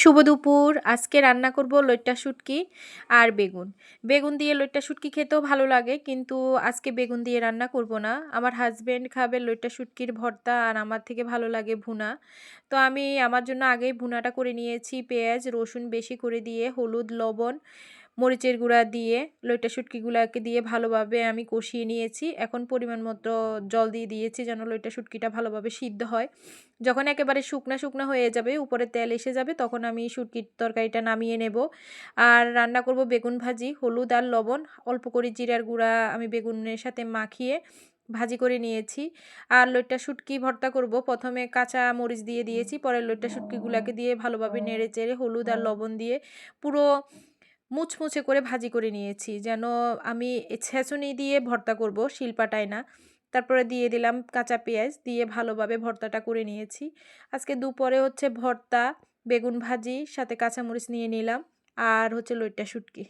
শুভ দুপুর। আজকে রান্না করব লইট্টা শুটকি আর বেগুন। বেগুন দিয়ে লইট্টা শুটকি খেতেও ভালো লাগে, কিন্তু আজকে বেগুন দিয়ে রান্না করব না। আমার হাসব্যান্ড খাবে লইট্টা শুটকির ভর্তা, আর আমার থেকে ভালো লাগে ভুনা। তো আমি আমার জন্য আগেই ভুনাটা করে নিয়েছি। পেঁয়াজ, রসুন বেশি করে দিয়ে, হলুদ, লবণ, মরিচের গুঁড়া দিয়ে লইট্টা শুটকিগুলাকে দিয়ে ভালোভাবে আমি কষিয়ে নিয়েছি। এখন পরিমাণ মতো জল দিয়ে দিয়েছি যেন লইট্টা শুটকিটা ভালোভাবে সিদ্ধ হয়। যখন একেবারে শুকনা শুকনা হয়ে যাবে, উপরে তেল এসে যাবে, তখন আমি শুটকির তরকারিটা নামিয়ে নেব। আর রান্না করব বেগুন ভাজি। হলুদ আর লবণ, অল্প করে জিরার গুঁড়া আমি বেগুনের সাথে মাখিয়ে ভাজি করে নিয়েছি। আর লইট্টা শুটকি ভর্তা করব। প্রথমে কাঁচা মরিচ দিয়ে দিয়েছি, পরে লইট্টা শুটকিগুলাকে দিয়ে ভালোভাবে নেড়ে চেড়ে হলুদ আর লবণ দিয়ে পুরো মুচমুচে করে ভাজি করে নিয়েছি, যেন আমি ছেঁচুনি দিয়ে ভর্তা করব, শিলপাটায় না। তারপরে দিয়ে দিলাম কাঁচা পেঁয়াজ, দিয়ে ভালোভাবে ভর্তাটা করে নিয়েছি। আজকে দুপুরে হচ্ছে ভর্তা, বেগুন ভাজি, সাথে কাঁচামরিচ নিয়ে নিলাম, আর হচ্ছে লইট্টা শুটকি।